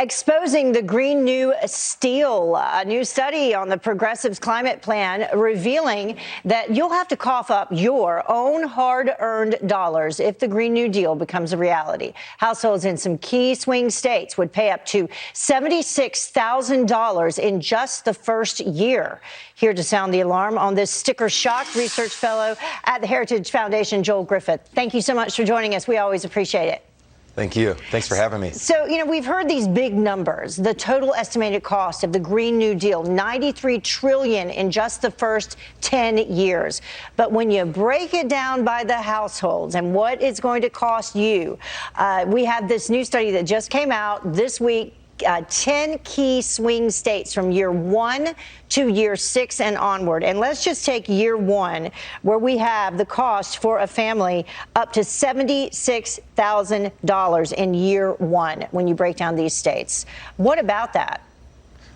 Exposing the Green New Steel, a new study on the Progressives' climate plan revealing that you'll have to cough up your own hard-earned dollars if the Green New Deal becomes a reality. Households in some key swing states would pay up to $76,000 in just the first year. Here to sound the alarm on this sticker shock, research fellow at the Heritage Foundation, Joel Griffith. Thank you so much for joining us. We always appreciate it. Thank you. Thanks for having me. So, we've heard these big numbers. The total estimated cost of the Green New Deal, $93 trillion in just the first 10 years. But when you break it down by the households and what it's going to cost you, we have this new study that just came out this week. 10 key swing states from year 1 to year 6 and onward. And let's just take year 1, where we have the cost for a family up to $76,000 in year 1 when you break down these states. What about that?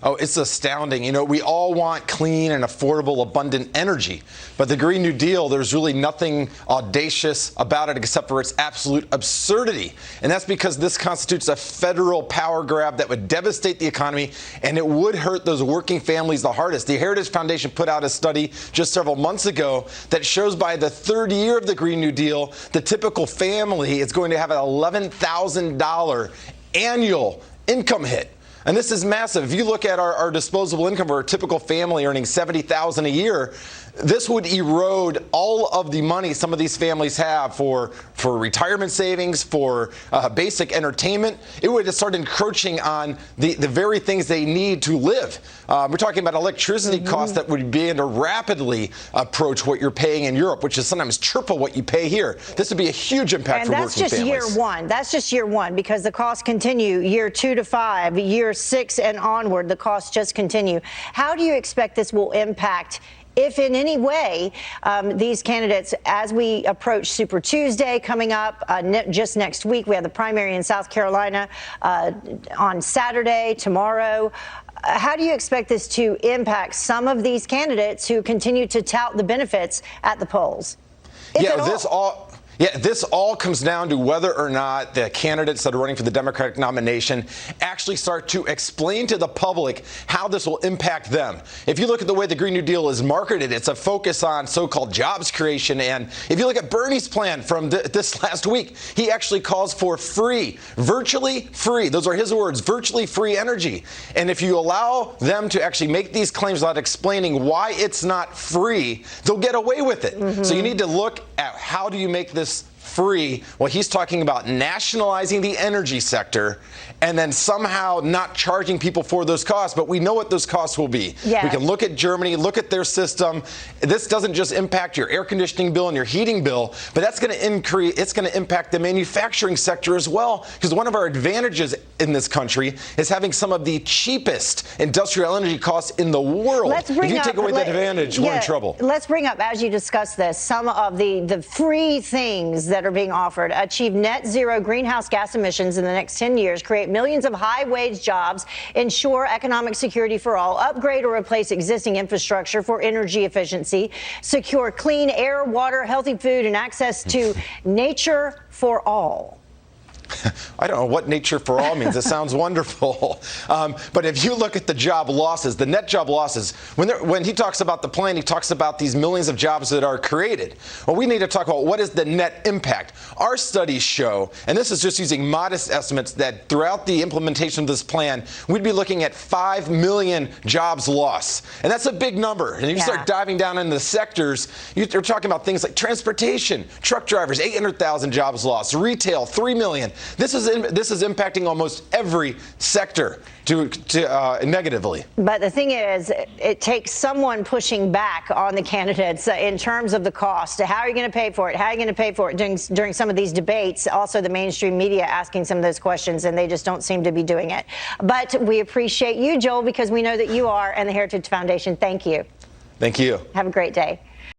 Oh, it's astounding. We all want clean and affordable, abundant energy. But the Green New Deal, there's really nothing audacious about it except for its absolute absurdity. And that's because this constitutes a federal power grab that would devastate the economy, and it would hurt those working families the hardest. The Heritage Foundation put out a study just several months ago that shows by the third year of the Green New Deal, the typical family is going to have an $11,000 annual income hit. And this is massive. If you look at our disposable income for a typical family earning $70,000 a year, this would erode all of the money some of these families have for retirement savings, for basic entertainment. It would start encroaching on the very things they need to live. We're talking about electricity costs that would begin to rapidly approach what you're paying in Europe, which is sometimes triple what you pay here. This would be a huge impact for working families. And that's just year 1. That's just year 1, because the costs continue year 2 to 5, year 6 and onward. The costs just continue. How do you expect this will impact, if in any way, these candidates, as we approach Super Tuesday coming up just next week? We have the primary in South Carolina on Saturday, tomorrow. How do you expect this to impact some of these candidates who continue to tout the benefits at the polls? This all comes down to whether or not the candidates that are running for the Democratic nomination actually start to explain to the public how this will impact them. If you look at the way the Green New Deal is marketed, it's a focus on so-called jobs creation. And if you look at Bernie's plan from this last week, he actually calls for free, virtually free. Those are his words, virtually free energy. And if you allow them to actually make these claims without explaining why it's not free, they'll get away with it. So you need to look at how do you make this free. Well, he's talking about nationalizing the energy sector and then somehow not charging people for those costs. But we know what those costs will be. Yeah. We can look at Germany, look at their system. This doesn't just impact your air conditioning bill and your heating bill, but that's going to increase. It's going to impact the manufacturing sector as well, because one of our advantages in this country is having some of the cheapest industrial energy costs in the world. If you take away that advantage, we're in trouble. Let's bring up, as you discuss this, some of the free things that are being offered. Achieve net zero greenhouse gas emissions in the next 10 years, create millions of high-wage jobs, ensure economic security for all, upgrade or replace existing infrastructure for energy efficiency, secure clean air, water, healthy food, and access to nature for all. I don't know what nature for all means. It sounds wonderful. But if you look at the job losses, the net job losses, when he talks about the plan, he talks about these millions of jobs that are created. Well, we need to talk about what is the net impact. Our studies show, and this is just using modest estimates, that throughout the implementation of this plan, we'd be looking at 5 million jobs lost. And that's a big number. And if you start diving down into the sectors, you're talking about things like transportation, truck drivers, 800,000 jobs lost, retail, 3 million. This is impacting almost every sector negatively. But the thing is, it takes someone pushing back on the candidates in terms of the cost. How are you going to pay for it? How are you going to pay for it during some of these debates? Also, the mainstream media asking some of those questions, and they just don't seem to be doing it. But we appreciate you, Joel, because we know that you are, and the Heritage Foundation. Thank you. Thank you. Have a great day.